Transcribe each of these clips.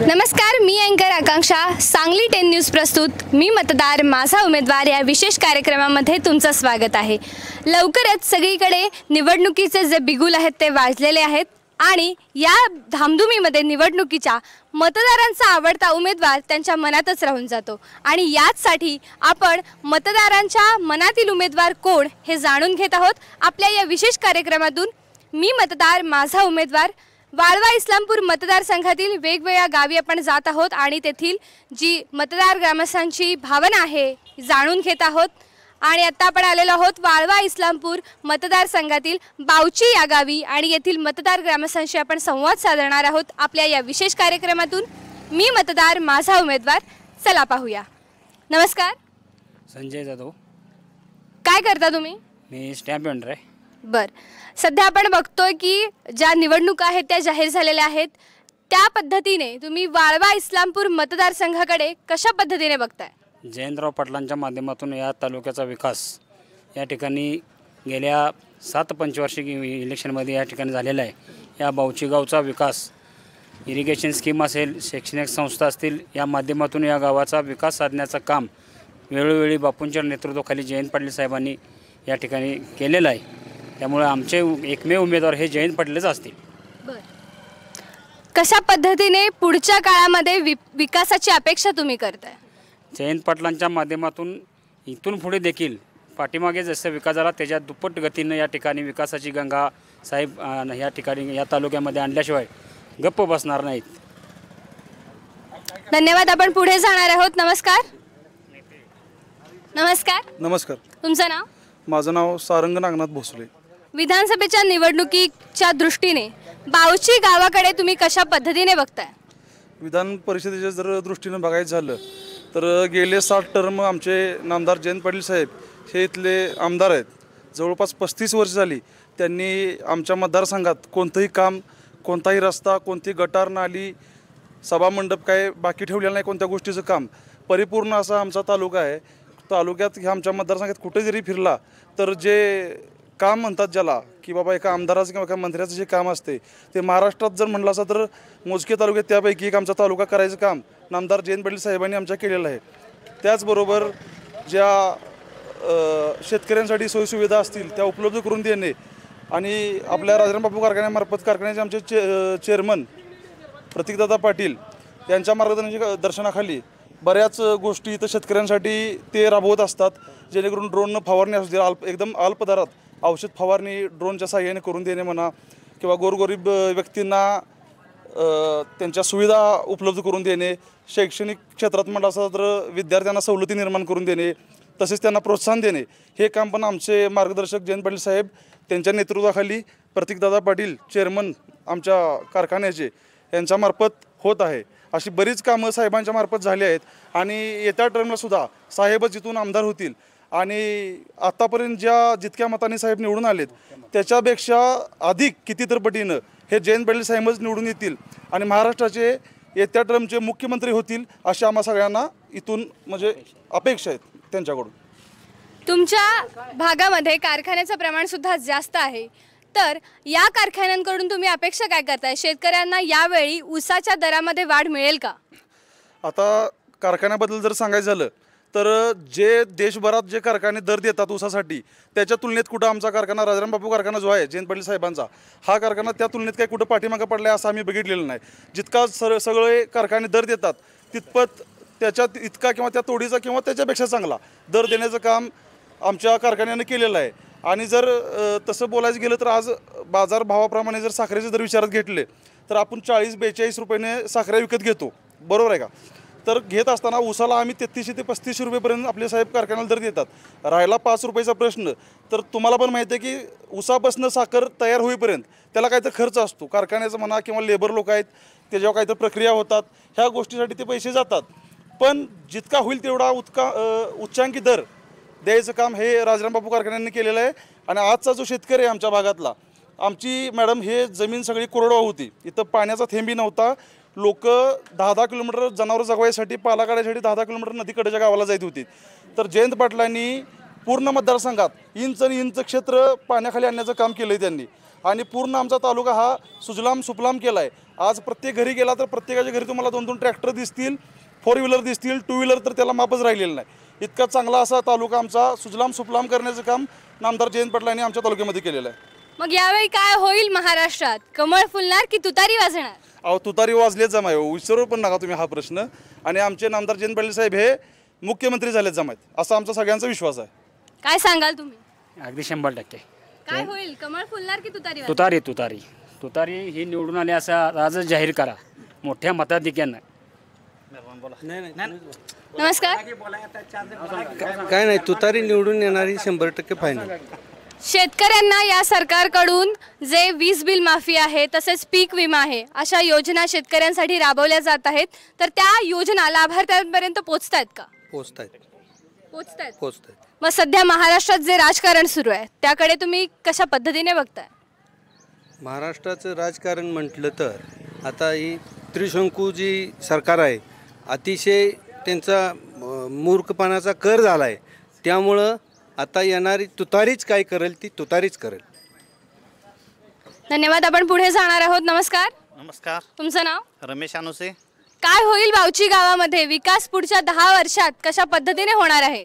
नमस्कार, मी अँकर आकांक्षा, सांगली 10 न्यूज प्रस्तुत मी मतदार माझा उमेदवार या विशेष कार्यक्रमामध्ये तुमचं स्वागत आहे। लवकरच सगळीकडे निवडणुकीचे जे बिगुल आहेत ते वाजलेले आहेत आणि या धामधुमीमध्ये निवडणुकीच्या मतदारांचा आवडता उमेदवार त्यांच्या मनातच राहून जातो आणि याचसाठी आपण मतदारांच्या मनातील उमेदवार कोण हे जाणून घेत आहोत आपल्या या विशेष कार्यक्रमातून। मी मतदार माझा उमेदवार वाळवा इस्लामपूर मतदारसंघातील वेगवेगळ्या गावी आपण जात आहोत आणि तेथील जी मतदार ग्रामस्थांची भावना आहे जाणून घेत आहोत। आणि आता आपण आलेलो आहोत वाळवा इस्लामपूर मतदारसंघातील बावची या गावी आणि येथील मतदार ग्रामस्थांशी आपण संवाद साधणार आहोत आपल्या या विशेष कार्यक्रमातून। मी मतदार माझा उमेदवार, चला पाहूया। नमस्कार, संजय जाधव। काय करता तुम्ही? मी स्टॅम्प वेंडर आहे। बर, सध्या आपण बघतोय की ज्या निवडणुका आहेत त्या जाहीर झालेल्या आहेत, त्या पद्धतीने तुम्ही वाळवा इस्लामपूर मतदारसंघाकडे कशा पद्धतीने बघताय? जयंतराव पाटलांच्या माध्यमातून या तालुक्याचा विकास या ठिकाणी गेल्या 7 पंचवार्षिक इलेक्शनमध्ये या ठिकाणी झालेला आहे। या बावची गावचा विकास इरिगेशन स्कीम असेल, शैक्षणिक संस्था असतील, या माध्यमातून या गावाचा विकास साधण्याचं काम वेळोवेळी बापूंच्या नेतृत्वाखाली जयंत पाटील साहेबांनी या ठिकाणी केलेलं आहे। त्यामुळे आमचे एकमेव उमेदवार हे जयंत पाटीलच असतील। बर, कशा पद्धतीने पुढच्या काळामध्ये विकासाची अपेक्षा तुम्ही करताय? जयंत पाटलांच्या माध्यमातून इथून पुढे देखील पाठीमागे जसं विकास झाला त्याच्या दुप्पट गतीनं या ठिकाणी विकासाची गंगा साहेब या ठिकाणी या तालुक्यामध्ये आणल्याशिवाय गप्प बसणार नाहीत। धन्यवाद, आपण पुढे जाणार आहोत। नमस्कार। नमस्कार। नमस्कार, तुमचं नाव? माझं नाव सारंग नागनाथ भोसले। विधानसभेच्या निवडणुकीच्या दृष्टीने बावची गावाकडे तुम्ही कशा पद्धतीने बघताय? विधान परिषदेच्या जर दृष्टीने बघायचं झालं तर गेले 7 टर्म आमचे नामदार जयंत पाटील साहेब हे इथले आमदार आहेत। जवळपास 35 वर्ष झाली त्यांनी आमच्या मतदारसंघात कोणतंही काम, कोणताही रस्ता, कोणती गटार नाली, सभामंडप काय बाकी ठेवलेलं नाही, कोणत्या गोष्टीचं काम परिपूर्ण असा आमचा तालुका आहे। तालुक्यात ह्या आमच्या मतदारसंघात कुठे जरी फिरला तर जे काम म्हणतात ज्याला की बाबा एका आमदाराचं किंवा एका मंत्र्याचं जे काम असते ते महाराष्ट्रात जर म्हणलं असं तर मोजके तालुक्यात त्यापैकी एक आमचा तालुका करायचं काम नामदार जयंत पाटील साहेबांनी आमच्या केलेलं आहे। त्याचबरोबर ज्या शेतकऱ्यांसाठी सोयीसुविधा असतील त्या उपलब्ध करून देणे आणि आपल्या राजाराम बापू कारखान्यामार्फत कारखान्याचे आमचे चेअरमन प्रतीकदादा पाटील यांच्या मार्गदर्शनाखाली बऱ्याच गोष्टी इथं शेतकऱ्यांसाठी ते राबवत असतात, जेणेकरून ड्रोननं फवारणी असू दे, एकदम अल्प दरात औषध फवारणी ड्रोनच्या साहाय्याने करून देणे म्हणा, किंवा गोरगरीब व्यक्तींना त्यांच्या सुविधा उपलब्ध करून देणे, शैक्षणिक क्षेत्रात म्हणलं असं तर विद्यार्थ्यांना सवलती निर्माण करून देणे, तसेच त्यांना प्रोत्साहन देणे, हे काम पण आमचे मार्गदर्शक जयंत पाटील साहेब त्यांच्या नेतृत्वाखाली प्रतीकदादा पाटील चेअरमन आमच्या कारखान्याचे यांच्यामार्फत होत आहे। अशी बरीच कामं साहेबांच्या मार्फत झाली आहेत आणि येत्या टर्मलासुद्धा साहेबच जिथून आमदार होतील आणि आत्तापर्यंत जितक्या मताने साहेब निवडून आलेत त्याच्यापेक्षा अधिक कितीतर पटीनं हे जयंत पाटील साहेबच निवडून येतील आणि महाराष्ट्राचे येत्या टर्मचे मुख्यमंत्री होतील अशी आम्हा सगळ्यांना इथून म्हणजे अपेक्षा आहेत त्यांच्याकडून। तुमच्या भागामध्ये कारखान्याचं प्रमाण सुद्धा जास्त आहे, तर या कारखान्यांकडून तुम्ही अपेक्षा काय करताय? शेतकऱ्यांना यावेळी ऊसाच्या दरामध्ये वाढ मिळेल का? आता कारखान्याबद्दल जर सांगायचं झालं तर जे देशभरात जे कारखाने दर देतात ऊसासाठी त्याच्या तुलनेत कुठं आमचा कारखाना राजाराम बापू कारखाना जो आहे जयंत पाटील साहेबांचा हा कारखाना त्या तुलनेत काही कुठं पाठीमागं पडला आहे असं आम्ही बघितलेलं नाही। जितका सगळे कारखाने दर देतात तितपत त्याच्यात इतका किंवा त्या तोडीचा किंवा त्याच्यापेक्षा चांगला दर देण्याचं काम आमच्या कारखान्याने केलेलं आहे। आणि जर तसं बोलायचं गेलं तर आज बाजारभावाप्रमाणे जर साखरेचे दर विचारात घेतले तर आपण 40-42 रुपयाने साखरे विकत घेतो, बरोबर आहे का? तर घेत असताना ऊसाला आम्ही 3300 ते 3500 रुपयेपर्यंत आपले साहेब कारखान्याला दर देतात। राहिला 5 रुपयाचा प्रश्न, तर तुम्हाला पण माहिती आहे की ऊसापासून साखर तयार होईपर्यंत त्याला काहीतरी खर्च असतो, कारखान्याचा म्हणा किंवा लेबर लोक आहेत त्याच्यावर काहीतरी प्रक्रिया होतात, ह्या गोष्टीसाठी ते पैसे जातात। पण जितका होईल तेवढा उच्चांकी दर द्यायचं काम हे राजाराम बापू कारखान्यांनी केलेलं आहे। आणि आजचा जो शेतकरी आहे आमच्या भागातला, आमची मॅडम हे जमीन सगळी कोरडवाहू होती, इथं पाण्याचा थेंबी नव्हता, लोक 10-10 किलोमीटर जनावर जगवायसाठी पाला काढायसाठी 10-10 किलोमीटर नदीकडेच्या गावाला जात होती। तर जयंत पाटलांनी पूर्ण मतदारसंघात इंच आणि इंच क्षेत्र पाण्याखाली आणण्याचं काम केलं आहे त्यांनी आणि पूर्ण आमचा तालुका हा सुजलाम सुफलाम केला आहे। आज प्रत्येक घरी गेला तर प्रत्येकाच्या घरी तुम्हाला 2-2 ट्रॅक्टर दिसतील, 4 व्हीलर दिसतील, 2 व्हीलर तर त्याला मापच राहिलेलं नाही। इतका चांगला असा तालुका आमचा सुजलाम सुफलाम करण्याचं काम नामदार जयंत पाटील यांनी आमच्या तालुक्यामध्ये केलेलं आहे। मग यावेळी काय होईल महाराष्ट्रात? कमळ फुलणार की तुतारी वाजणार? अहो तुतारी वाजलेच जमाय, विसरू पण नका तुम्ही हा प्रश्न। आणि आमचे नामदार जयंत पाटील साहेब हे मुख्यमंत्री झालेत जमायत, असा आमचा सगळ्यांचा विश्वास आहे। काय सांगाल तुम्ही? अगदी 100%। काय होईल? कमळ फुलणार की तुतारी वाजणार? तुतारी तुतारी तुतारी ही निवडून आली असं आजच जाहीर करा मोठ्या मताधिक्यानं। नमस्कार। काय नाही, तुतारी निवडून येणारी 100% फायनल। शेतकऱ्यांना या सरकारकडून जे वीज बिल माफी आहे तसेच पीक विमा आहे अशा योजना शेतकऱ्यांसाठी राबवल्या जात आहेत, तर त्या योजना लाभार्थ्यांपर्यंत पोहोचतायत का? पोहोचतायत। मग सध्या महाराष्ट्रात जे राजकारण सुरू आहे त्याकडे तुम्ही कशा पद्धतीने बघताय? महाराष्ट्राचं राजकारण म्हटलं तर आता ही त्रिशंकू जी सरकार आहे अतिशय त्यांचा मूर्खपणाचा कर झाला आहे, त्यामुळं आता येणारी तुतारीच काय करेल ती तुतारीच करेल। धन्यवाद। आपण पुढे जाणार आहोत। नमस्कार। नमस्कार, तुमचं नाव? रमेश अनुसे। काय होईल बावची गावामध्ये? विकास पुढच्या 10 वर्षात कशा पद्धतीने होणार आहे?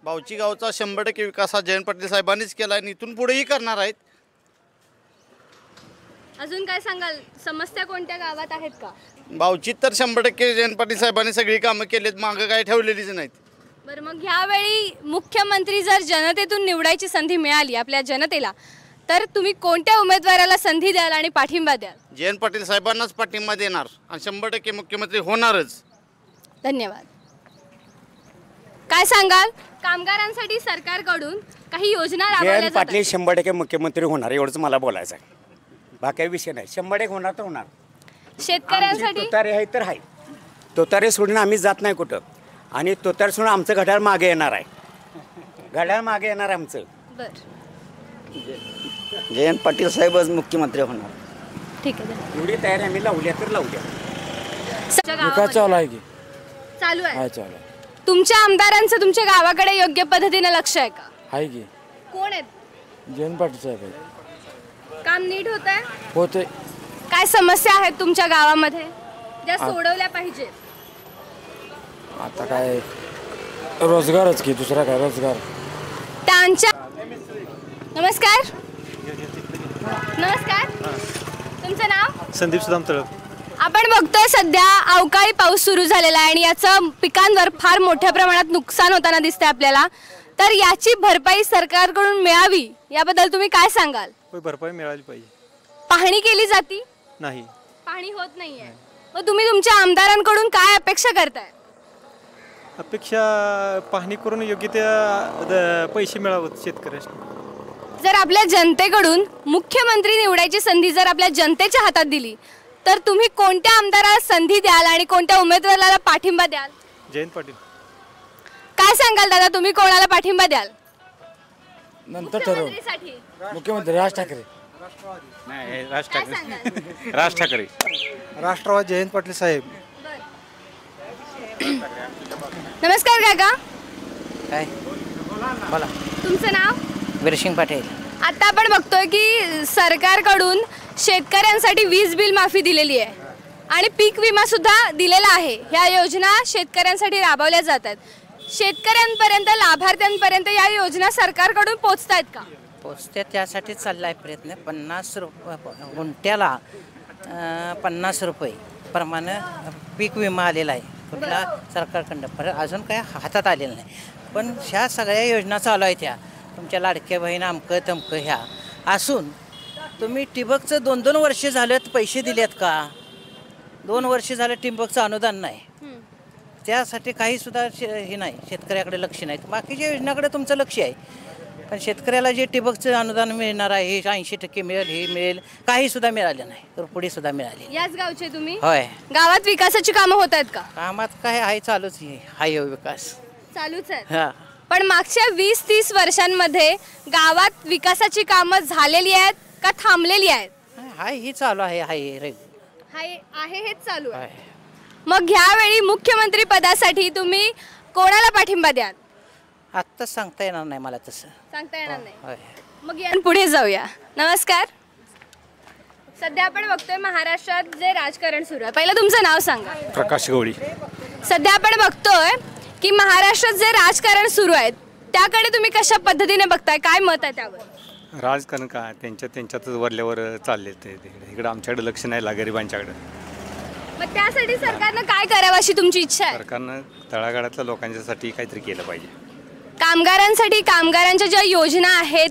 बावची गावचा 100% विकास हा जयंत पाटील साहेबांनीच केला आहे, इथून पुढेही करणार आहेत। अजून काय सांगाल? समस्या कोणत्या गावात आहेत का? बावचीत तर 100% जयंत पाटील साहेबांनी सगळी कामं केलीत, मागं काय ठेवलेलीच नाहीत। बरं, मग ह्यावेळी मुख्यमंत्री जर जनतेतून निवडायची संधी मिळाली आपल्या जनतेला, तर तुम्ही कोणत्या उमेदवाराला संधी द्याल आणि पाठिंबा द्याल? जयंत पाटील साहेबांनाच पाठिंबा देणार आणि 100% मुख्यमंत्री होणारच। धन्यवाद। काय सांगाल? कामगारांसाठी सरकारकडून काही योजना राबवल्या जयंत जातात? पाटील 100% मुख्यमंत्री होणार, एवढंच मला बोलायचं आहे। बाकी विषय नाही, 100% होणार तर होणार। शेतकऱ्यांसाठी तुतारी आहे तर आहे, तुतारी सोडून आम्ही जात नाही कुठं, आणि तुतारी सोडून आमचं घड्याळ मागे येणार आहे, घड्याळ मागे येणार आमचं। बरं, जयंत पाटील साहेबच मुख्यमंत्री होणार। ठीक आहे। एवढी तयारी आम्ही लावल्या तर लावल्या। विकास चालू आहे की? चालू आहे। चालू आहे तुमच्या आमदारांचं तुमच्या गावाकडे योग्य पद्धतीने लक्ष आहे का? आहे की? कोण आहेत? जयंत पाटील साहेब आहे। काम नीट होत आहे? होते। काय समस्या आहेत तुमच्या गावामध्ये ज्या सोडवल्या पाहिजे? आता काय रोजगारच की, दुसरा काय रोजगार। त्यांच्या नमस्कार। नमस्कार, तुमचं नाव? संदीप सुदाम तळप। आपण बघतोय सध्या अवकाळी पाऊस सुरू झालेला आहे आणि याचं पिकांवर फार मोठ्या प्रमाणात नुकसान होताना दिसतंय आपल्याला, तर याची भरपाई सरकारकडून मिळावी याबद्दल तुम्ही काय सांगाल? भरपाई मिळाली पाहिजे। पाहणी केली जाती नाही, पाहणी होत नाहीये, मग तुम्ही तुमच्या आमदारांकडून काय अपेक्षा करताय? अपेक्षा पाहणी करून योग्य त्या पैसे मिळावेत शेतकऱ्यांना। जर आपल्या जनतेकडून मुख्यमंत्री निवडायची संधी जर आपल्या जनतेच्या हातात दिली, तर तुम्ही कोणत्या आमदाराला संधी द्याल आणि कोणत्या उमेदवाराला पाठिंबा द्याल? जयंत पाटील। काय सांगाल दादा, तुम्ही कोणाला पाठिंबा द्याल? नंतर ठरवू। मुख्यमंत्री राज ठाकरे। नाही, राज काय ठाकरे। सांगाल? राज ठाकरे। राष्ट्रवादी जयंत पाटील साहेब। नमस्कार काका। काय बोला? तुमचं नाव? वीरसिंग पाटील। आता आपण बघतोय की सरकारकडून शेतकऱ्यांसाठी वीज बिल माफी दिलेली आहे आणि पीक विमा सुद्धा दिलेला आहे। ह्या योजना शेतकऱ्यांसाठी राबवल्या जातात। शेतकऱ्यांपर्यंत, लाभार्थ्यांपर्यंत या योजना सरकारकडून पोहोचतायत का? पोचते, त्यासाठी चाललाय प्रयत्न। 50 गुंठ्याला 50 रुपये प्रमाणे पीक विमा आलेला आहे कुठला सरकारकडनं, पण अजून काय हातात आलेलं नाही। पण ह्या सगळ्या योजना चालू आहेत, ह्या तुमच्या लाडक्या बहीण अमकं तमकं ह्या असून तुम्ही ठिबकचं 2-2 वर्ष झालेत पैसे दिलेत का? 2 वर्ष झालं ठिबकचं अनुदान नाही, त्यासाठी काहीसुद्धा हे नाही, शेतकऱ्याकडे लक्ष नाही। बाकीच्या योजनाकडे तुमचं लक्ष आहे, पण शेतकऱ्याला जे ठिबकचं अनुदान मिळणार आहे हे 80% मिळेल, हे मिळेल, काहीसुद्धा मिळालं नाही, तर पुढे सुद्धा मिळाले। याच गावचे तुम्ही? होय। गावात विकासाची कामं होत आहेत का? कामात काय आहे, चालूच आहे, हाय विकास चालूच आहेत। हा, पण मागच्या 20-30 वर्षांमध्ये गावात विकासाची कामं झालेली आहेत का थांबलेली आहेत? हाय ही चालू आहे, हाय आहे हेच चालू आहे। आहे। मग ह्यावेळी मुख्यमंत्री पदासाठी तुम्ही कोणाला पाठिंबा द्याल? आत्ताच सांगता येणार नाही मला तसं। सांगता येणार नाही। होय। मग या पुढे जाऊया। नमस्कार, सध्या आपण बघतोय महाराष्ट्रात जे राजकारण सुरू आहे, पहिलं तुमचं नाव सांगा. प्रकाश गवळी. सध्या आपण बघतोय की महाराष्ट्रात जे राजकारण सुरू आहे त्याकडे तुम्ही कशा पद्धतीने बघताय, काय मत आहे त्यावर? राजकारण काय त्यांच्यातच वरल्यावर चालले ते इकडे आमच्याकडे लक्ष नाही ला गरिबांच्याकडे. मग त्यासाठी सरकारनं काय करावं अशी तुमची इच्छा आहे? सरकारनं तळागाळातल्या लोकांच्यासाठी काहीतरी केलं पाहिजे. कामगारांसाठी कामगारांच्या ज्या योजना आहेत,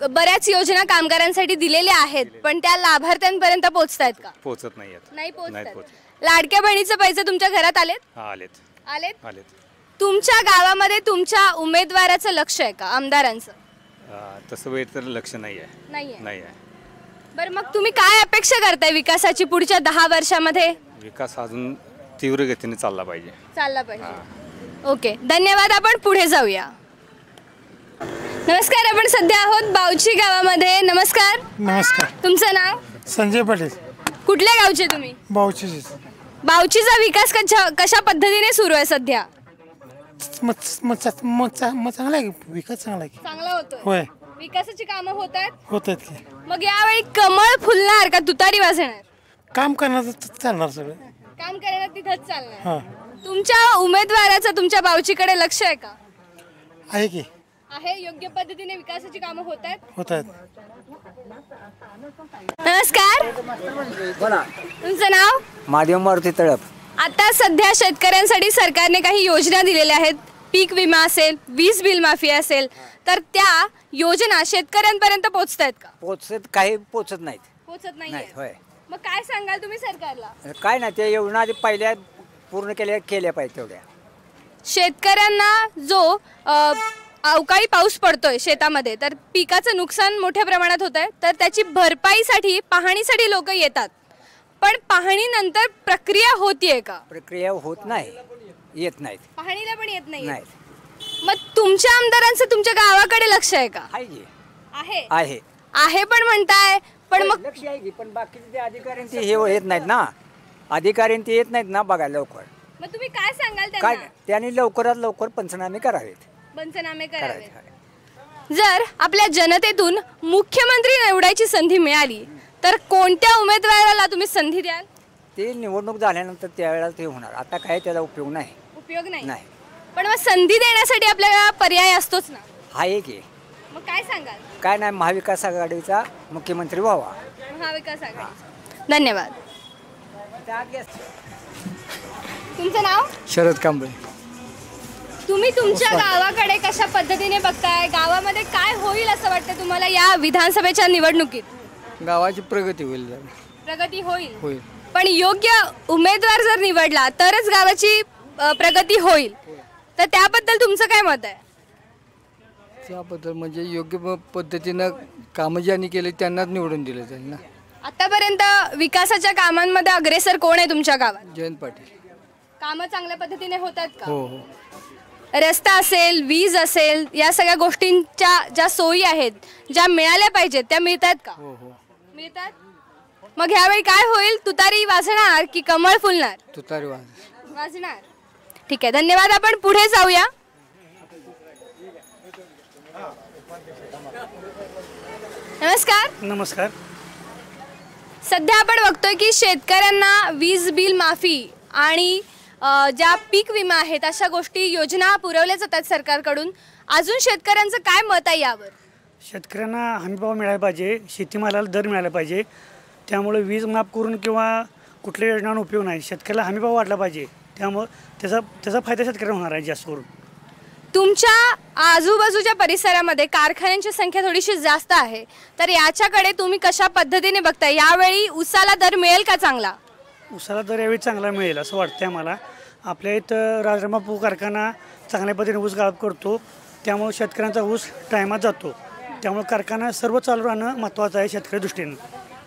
बऱ्याच योजना कामगारांसाठी दिलेल्या आहेत, पण त्या लाभार्थ्यांपर्यंत पोहोचतायत का? पोहोचत नाही आहेत. नाही नाही पोहोचत. लाडक्या बहिणीचे पैसे तुमच्या घरात आलेत? हा आलेत. आलेत. आलेत. तुमच्या गावामध्ये तुमच्या उमेदवाराचं लक्ष आहे का, आमदारांचं? तसं वेळ तर लक्ष नाही आहे. नाही आहे. बरं, मग तुम्ही काय अपेक्षा करताय विकासाची पुढच्या 10 वर्षामध्ये? विकास अजून तीव्र गतीने चालला पाहिजे. चालला पाहिजे. ओके, धन्यवाद. आपण पुढे जाऊया. नमस्कार, आपण सध्या आहोत बावची गावामध्ये. नमस्कार. नमस्कार. तुमचं नाव? संजय पाटील. कुठल्या गावचे तुम्ही? बावचीचे. बावचीचा विकास कशा पद्धतीने सुरू आहे सध्या? चांगला आहे, विकास चांगला आहे. चांगला होतोय. होय. विकासाची कामं होत आहेत की. मग यावेळी कमळ फुलणार का तुतारी वाजणार? काम करणार चालणार सगळं. काम करायला तिथंच चालणार. हां. तुमच्या उमेदवाराचं तुमच्या बावचीकडे लक्ष आहे का? आहे की. आहे. योग्य पद्धतीने विकासाची कामं होत आहेत? होत आहेत. नमस्कार. तुमचं नाव? महादेव मारुती तळप. आता सध्या शेतकऱ्यांसाठी सरकारने काही योजना दिलेल्या आहेत. पीक विमा असेल, वीज बिल माफी असेल, तर त्या योजना शेतकऱ्यांपर्यंत पोहोचत आहेत का? काही पोचत नाहीत. पोहोचत नाही. होय. मग काय सांगाल तुम्ही सरकारला? काय नाही, ते योजना आधी पहिल्या पूर्ण केल्या पाहिजे तेवढ्या. शेतकऱ्यांना जो अवकाळी पाऊस पडतोय शेतामध्ये, तर पिकाचं नुकसान मोठ्या प्रमाणात होत आहे, तर त्याची भरपाईसाठी पाहणीसाठी लोक येतात, पण पाहणीनंतर प्रक्रिया होतीये का? प्रक्रिया होत नाही, येत नाहीत. पाहणीला पण येत नाही. नाही. मग तुमच्या आमदारांचं तुमच्या गावाकडे लक्ष आहे का? आहे. आहे पण म्हणताय, पण मग लक्ष आहे की, पण बाकीचे अधिकारी ते हे येत नाहीत ना, अधिकारी ते येत नाहीत ना बघा लवकर. मग तुम्ही काय सांगाल काय त्यांना? त्यांनी लवकरात लवकर पंचनामे करावेत. पंचनामे करावे. जर आपल्या जनतेतून मुख्यमंत्री निवडायची संधी मिळाली तर कोणत्या उमेदवाराला तुम्ही संधी द्याल? ते निवडणूक झाल्यानंतर त्यावेळेला ते होणार. आता काय त्याला उपयोग नाही. उपयोग नाही. पण मग संधी देण्यासाठी आपल्याला पर्याय असतोच ना. आहे की. मग काय सांगाल? काय नाही, महाविकास आघाडीचा मुख्यमंत्री व्हावा. महाविकास आघाडी. धन्यवाद. तुमचं नाव? शरद कांबळे. तुम्ही तुमच्या गावाकडे कशा पद्धतीने बघताय? गावामध्ये काय होईल असं वाटतं तुम्हाला या विधानसभेच्या निवडणुकीत? गावाची प्रगती होईल. प्रगती होईल. होईल. पण योग्य उमेदवार जर निवडला तरच गावाची प्रगती होईल, तर त्याबद्दल तुमचं काय मत आहे? त्याबद्दल म्हणजे योग्य पद्धतीनं कामं ज्यांनी केले त्यांनाच निवडून दिलं जाईल ना. आतापर्यंत विकासाच्या कामांमध्ये अग्रेसर कोण आहे तुमच्या गावात? जयंत पाटील. कामं चांगल्या पद्धतीने होतात का? हो. रस्ता असेल, वीज असेल, या सगळ्या गोष्टींच्या ज्या सोयी आहेत, ज्या मिळाल्या पाहिजेत, त्या मिळतात का? मिळतात. मग ह्यावेळी काय होईल? तुतारी वाजणार की कमळ फुलणार? तुतारी वाजणार. ठीक आहे, धन्यवाद. आपण पुढे जाऊया. नमस्कार. नमस्कार. सध्या आपण बघतोय की शेतकऱ्यांना वीज बिल माफी आणि ज्या पीक विमा आहेत अशा गोष्टी योजना पुरवल्या जातात सरकारकडून. अजून शेतकऱ्यांचं काय मत आहे यावर? शेतकऱ्यांना हमीभाव मिळाला पाहिजे, शेतीमालाला दर मिळाला पाहिजे. त्यामुळे वीज माफ करून किंवा कुठल्या योजनांना उपयोग नाही. शेतकऱ्याला हमीभाव वाढला पाहिजे, त्यामुळे त्याचा फायदा शेतकऱ्यांना होणार आहे जास्त करून. तुमच्या आजूबाजूच्या परिसरामध्ये कारखान्यांची संख्या थोडीशी जास्त आहे, तर याच्याकडे तुम्ही कशा पद्धतीने बघताय? यावेळी ऊसाला दर मिळेल का चांगला? ऊसाला दर यावेळी चांगला मिळेल असं वाटतं आम्हाला. आपल्या इथं राजरामबापू कारखाना चांगल्या पद्धतीने ऊस गाळप करतो, त्यामुळे शेतकऱ्यांचा ऊस टायमात जातो. त्यामुळे कारखाना सर्व चालू राहणं महत्त्वाचं आहे शेतकरी दृष्टीने.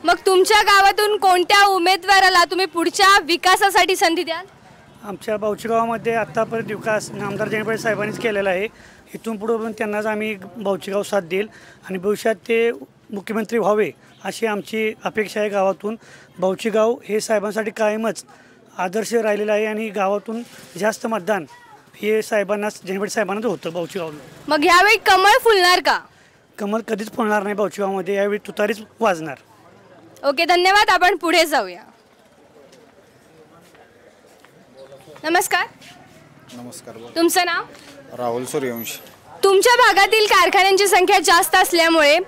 मग तुमच्या गावातून कोणत्या उमेदवाराला तुम्ही पुढच्या विकासासाठी संधी द्याल? आमच्या बावची गावामध्ये आत्तापर्यंत विकास आमदार जयंत पाटील साहेबांनीच केलेला आहे. इथून पुढं पण त्यांनाच आम्ही बावची गाव साथ देईल आणि भविष्यात ते मुख्यमंत्री व्हावे अशी आमची अपेक्षा आहे. गावातून बावची गाव हे साहेबांसाठी कायमच आदर्श राहिलेलं आहे आणि गावातून जास्त मतदान हे साहेबांनाच जयंत पाटील साहेबांनाच होतं बावची गावला. मग यावेळी कमळ फुलणार का? कमळ कधीच फुलणार नाही बावची गावामध्ये. यावेळी तुतारीच वाजणार. ओके, धन्यवाद. आपण पुढे जाऊया. नमस्कार. नमस्कार. तुमचं नाव? राहुल सूर्यवंशी. तुमच्या भागातील कारखान्यांची संख्या जास्त असल्यामुळे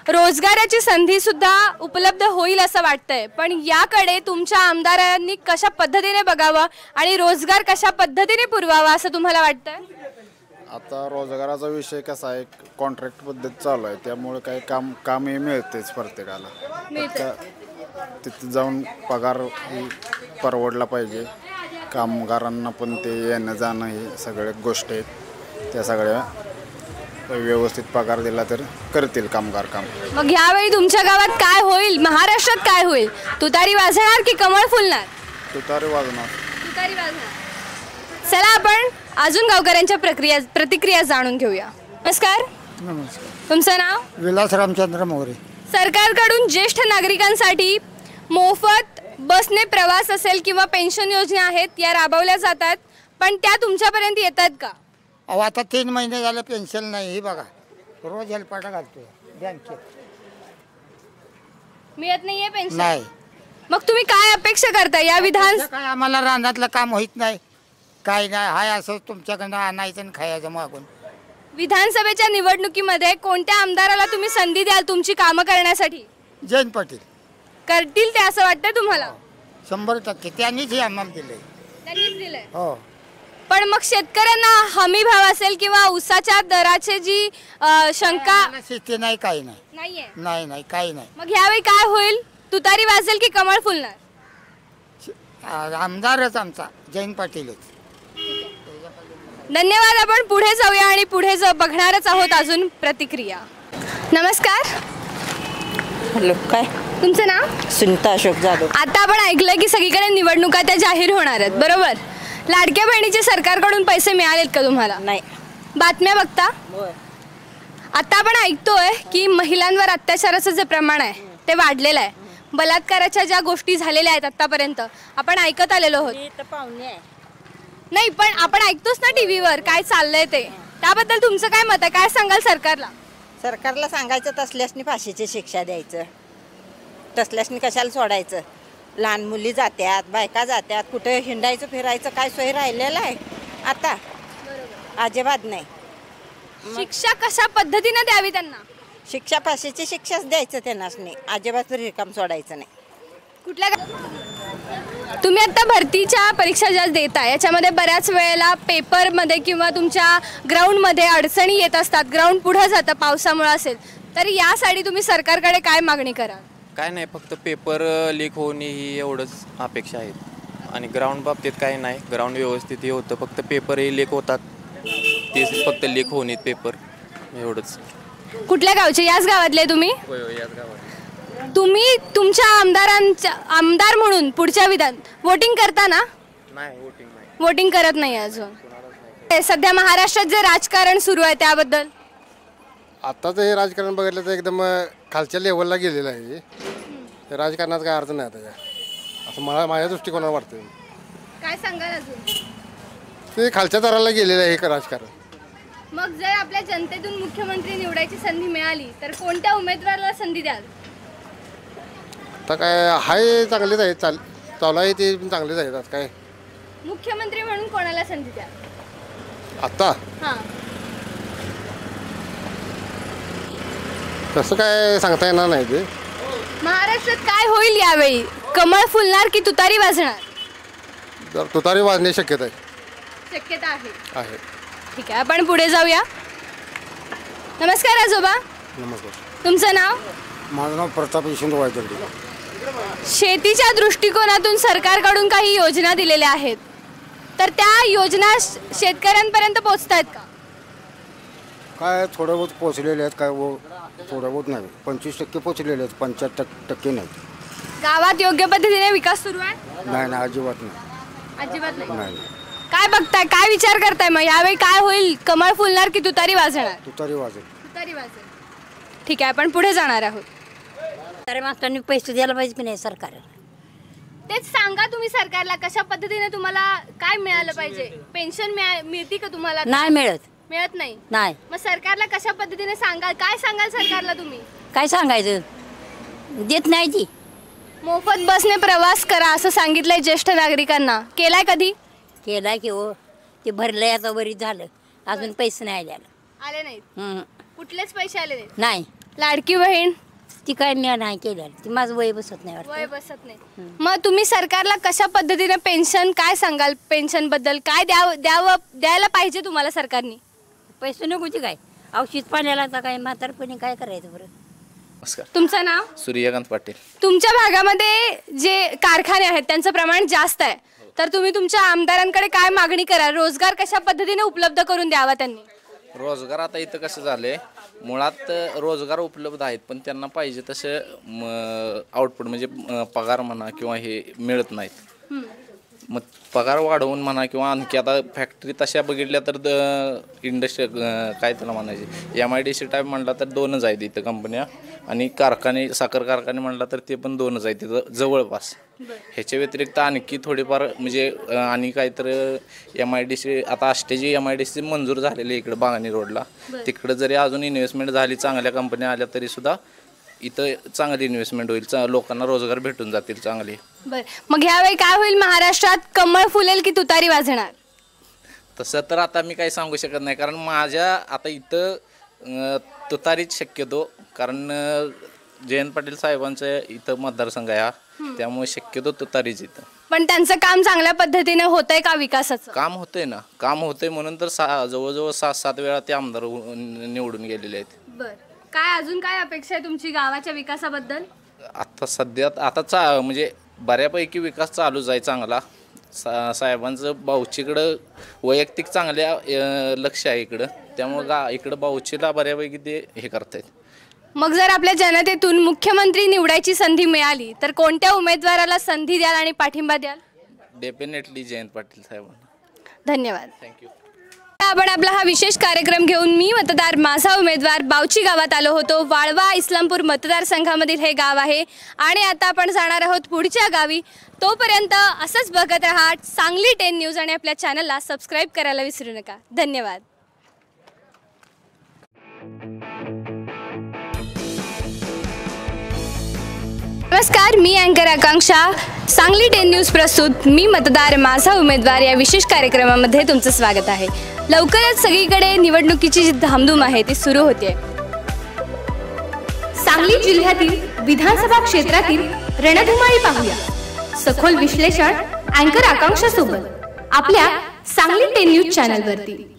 रोजगाराची संधी सुद्धा उपलब्ध होईल असं वाटतंय, पण याकडे तुमच्या आमदारांनी कशा पद्धतीने बघावं आणि रोजगार कशा पद्धतीने पुरवावा असं तुम्हाला वाटतंय? आता रोजगाराचा विषय कसा आहे, कॉन्ट्रॅक्ट पद्धत चालू आहे, त्यामुळे काही कामही मिळतेच प्रत्येकाला. तिथे जाऊन पगार परवडला पाहिजे. कामगारांना पण ते येणं जाणं हे सगळ्या गोष्टी आहेत, त्या सगळ्या व्यवस्थित पगार दिला तर करतील कामगार काम. मग यावेळी तुमच्या गावात काय होईल, महाराष्ट्रात काय होईल? तुतारी वाजणार की कमळ फुलणार? तुतारी वाजणार. तुतारी वाजणार. चला आपण अजून गावकऱ्यांच्या प्रतिक्रिया जाणून घेऊया. नमस्कार. नमस्कार. तुमचं नाव? विलास रामचंद्र मोरे. सरकारकडून ज्येष्ठ नागरिकांसाठी मोफत बसने प्रवास असेल किंवा पेन्शन योजना आहेत या राबवल्या जातात, पण त्या तुमच्यापर्यंत येतात का? अहो आता 3 महिने झाले पेन्शन नाही. ही बघा रोज हेल्पाटा घालतोय बँकेत, मिळत नाहीये पेन्शन. नाही. मग तुम्ही काय अपेक्षा करता या विधान? काय आम्हाला रानातलं काम होत नाही, काय नाही. हाय असं तुमच्याकडनं आणायचं आणि खायचं मागून. विधानसभेच्या निवडणुकीमध्ये कोणत्या आमदाराला तुम्ही संधी द्याल तुमची कामं करण्यासाठी? जयंत पाटील करतील ते असं वाटतं तुम्हाला? 100% त्यांनीच हे आम्हाला दिले. त्यांनीच दिलंय. हो. पण मग शेतकऱ्यांना हमी भाव असेल किंवा ऊसाच्या दराची जी शंका शेती नाही, काही नाही. नाहीये. नाही काही नाही. मग यावेळी काय होईल? तुतारी वाजेल की कमळ फुलणार? आमदारच आमचा जयंत पाटीलच. धन्यवाद. आपण पुढे जाऊया आणि पुढे बघणारच आहोत अजून प्रतिक्रिया. नमस्कार. हॅलो, काय तुमचं नाव? सुनीता अशोक जाधव. आता आपण ऐकलं की सगळीकडे निवडणुका त्या जाहीर होणार आहेत, बरोबर? लाडक्या बहिणीचे सरकारकडून पैसे मिळालेत का तुम्हाला? नाही. बातम्या बघता? आता आपण ऐकतोय की महिलांवर अत्याचाराचं जे प्रमाण आहे ते वाढलेलं आहे. बलात्काराच्या ज्या गोष्टी झालेल्या आहेत आतापर्यंत आपण ऐकत आलेलो आहोत. नाही, पण आपण ऐकतोच ना टीव्हीवर काय चाललंय ते. त्याबद्दल तुमचं काय मत आहे? काय सांगाल सरकारला? सरकारला सांगायचं तसल्यासनी फाशीची शिक्षा द्यायचं, तसल्यासनी कशाला सोडायचं. लहान मुली जात्यात, बायका जात्यात, कुठे हिंडायचं फिरायचं काय सोय राहिलेलं आहे आता? अजिबात नाही. शिक्षा कशा पद्धतीने द्यावी त्यांना? शिक्षा फाशीची शिक्षाच द्यायचं त्यांनासनी, अजिबात रिकाम सोडायचं नाही. कुठल्या तुम्ही आता भरतीच्या परीक्षा ज्या देता याच्यामध्ये बऱ्याच वेळेला पेपरमध्ये किंवा तुमच्या ग्राउंडमध्ये अडचणी येत असतात, ग्राउंड पुढे जातं पावसामुळे असेल तर, यासाठी तुम्ही सरकारकडे काय मागणी कराल? काय नाही, फक्त पेपर लीक होणे ही एवढंच अपेक्षा आहेत आणि ग्राउंड बाबतीत काही नाही. ग्राउंड व्यवस्थित हे होतं, फक्त पेपरही लीक होतात, तेच फक्त लीक होणे पेपर एवढंच. कुठल्या गावचे? याच गावातले तुम्ही? होय होय, याच गावात. तुम्ही तुमच्या आमदार म्हणून पुढच्या विधान वोटिंग करता ना? नाही, वोटिंग नाही. वोटिंग करत नाही अजून. सध्या महाराष्ट्रात जे राजकारण सुरू आहे त्याबद्दल? आत्ताचं हे राजकारण बघितलं तर एकदम खालच्या लेवलला गेलेलं आहे. राजकारणात काय अर्थ नाही आता, असं माझ्या दृष्टिकोनावर वाटतं. काय सांगाल अजून? ते खालच्या दराला गेलेलं आहे हे राजकारण. मग जर आपल्या जनतेतून मुख्यमंत्री निवडायची संधी मिळाली तर कोणत्या उमेदवाराला संधी द्याल? आता काय हाय चांगलेच आहेत, चालू आहे ते चांगलेच आहेत. आता काय मुख्यमंत्री म्हणून कोणाला संधी द्याल आता? हां, तसं काय सांगता येणार नाही. ते महाराष्ट्रात काय होईल यावेळी? कमळ फुलणार की तुतारी वाजणार? तुतारी वाजण्याची शक्यता आहे. शक्यता आहे. आहे. ठीक आहे, आपण पुढे जाऊया. नमस्कार आजोबा. नमस्कार. तुमचं नाव? माझं नाव प्रताप यशवंत वायदर्डी. शेतीच्या दृष्टिकोनातून सरकारकडून काही योजना दिलेल्या आहेत, तर त्या योजना शेतकऱ्यांपर्यंत पोहोचतायत का? काय थोडं बहुत पोचलेले आहेत, काय थोडं बहुत नाही. 25% पोचलेले आहेत, 75% नाही. गावात योग्य पद्धतीने विकास सुरू आहे? नाही, अजिबात नाही. अजिबात नाही. नाही. काय बघताय, काय विचार करताय मग यावेळी काय होईल? कमळ फुलणार की तुतारी वाजणार? तुतारी वाजेल. तुतारी वाजेल. ठीक आहे, आपण पुढे जाणार आहोत. अरे मास्टरांनी पैसे द्यायला पाहिजे की नाही सरकार? तेच सांगा तुम्ही सरकारला कशा पद्धतीने तुम्हाला काय मिळालं पाहिजे? पेन्शन मिळते का तुम्हाला? नाही मिळत. मिळत नाही. नाही. मग सरकारला कशा पद्धतीने सांगाल, काय सांगाल सरकारला तुम्ही? काय सांगायचं, देत नाही ती. मोफत बसने प्रवास करा असं सांगितलंय ज्येष्ठ नागरिकांना, केलाय कधी? केला की हो, ते भरलंय आता बरीच झालं, अजून पैसे नाही आले नाहीत. आले. कुठलेच पैसे आले नाहीत. नाही लाडकी बहीण ती काय मी नाही केलं, ती माझं वय बसत नाही वाटतं. वय बसत नाही. मग तुम्ही सरकारला कशा पद्धतीने पेन्शन, काय सांगाल पेन्शन बद्दल, काय द्यायला पाहिजे तुम्हाला सरकारने? पैसे नकोची काय, औषध पाण्याला आता काय म्हातारपणी काय करायचं बरं? नमस्कार. तुमचं नाव? सूर्यकांत पाटील. तुमच्या भागामध्ये जे कारखाने आहेत त्यांचं प्रमाण जास्त आहे, तर तुम्ही तुमच्या आमदारांकडे काय मागणी करा? रोजगार कशा पद्धतीने उपलब्ध करून द्यावा त्यांनी? रोजगार आता इथं कसं झालंय, मुळात रोजगार उपलब्ध आहेत पण त्यांना पाहिजे तसं आउटपुट म्हणजे पगार म्हणा किंवा हे मिळत नाहीत. मग पगार वाढवून म्हणा किंवा आणखी आता फॅक्टरी तशा बघितल्या तर इंडस्ट्री काय त्याला म्हणायचे MIDC टाईप म्हणला तर 2च आहेत इथं कंपन्या, आणि कारखाने साखर कारखाने म्हणला तर ते पण 2च आहेत तिथं जवळपास. ह्याच्या व्यतिरिक्त आणखी थोडेफार म्हणजे आणि काहीतरी MIDC आता आष्टेची MIDC मंजूर झालेली इकडे बागानी रोडला, तिकडे जरी अजून इन्व्हेस्टमेंट झाली, चांगल्या कंपन्या आल्या तरी सुद्धा इथं चांगली इन्व्हेस्टमेंट होईल, लोकांना रोजगार भेटून जातील चांगले. बरं, मग ह्यावेळी काय होईल? महाराष्ट्रात कमळ फुलेल की तुतारी वाजणार? तसं तर आता मी काही सांगू शकत नाही, कारण माझ्या आता इथं तुतारीच शक्यतो, कारण जयंत पाटील साहेबांचं इथं मतदारसंघ आहे हा, त्यामुळे शक्यतो तुतारीच इथं. पण त्यांचं काम चांगल्या पद्धतीने होतंय का? विकासाचं काम होतंय ना, काम होतंय म्हणून तर जवळजवळ 7 वेळा ते आमदार निवडून गेलेले आहेत. बरं, काय अजून काय अपेक्षा आहे तुमची गावाच्या विकासाबद्दल? आता सध्यात आता म्हणजे बऱ्यापैकी विकास चालूच आहे चांगला. साहेबांचं बाऊचीकडं वैयक्तिक चांगल्या लक्ष आहे इकडं, त्यामुळं इकडं बाऊचीला बऱ्यापैकी ते हे करतायत. मग जर आपल्या जनतेतून मुख्यमंत्री निवडायची संधी मिळाली तर कोणत्या उमेदवाराला संधी द्याल आणि पाठिंबा द्याल? डेफिनेटली जयंत पाटील साहेबांना. धन्यवाद. थँक्यू. आपण आपला हा विशेष कार्यक्रम घेऊन मी मतदार माझा उमेदवार बावची गावात आलो होतो. वाळवा इस्लामपूर मतदारसंघामधील हे गाव आहे आणि आता आपण जाणार आहोत पुढच्या गावी. तोपर्यंत असंच बघत राहा सांगली 10 न्यूज आणि आपल्या चॅनलला सबस्क्राईब करायला विसरू नका. धन्यवाद. नमस्कार, मी अँकर आकांक्षा. सांगली 10 न्यूज प्रस्तुत मी मतदार माझा उमेदवार या विशेष कार्यक्रमामध्ये तुमचं स्वागत आहे. लवकरच सगळीकडे निवडणुकीची जी धामधूम आहे ती सुरू होते. सांगली जिल्ह्यातील विधानसभा क्षेत्रातील रणधुमाळी पाहूया. सखोल विश्लेषण अँकर आकांक्षा सोबत आपल्या सांगली 10 न्यूज चॅनलवरती.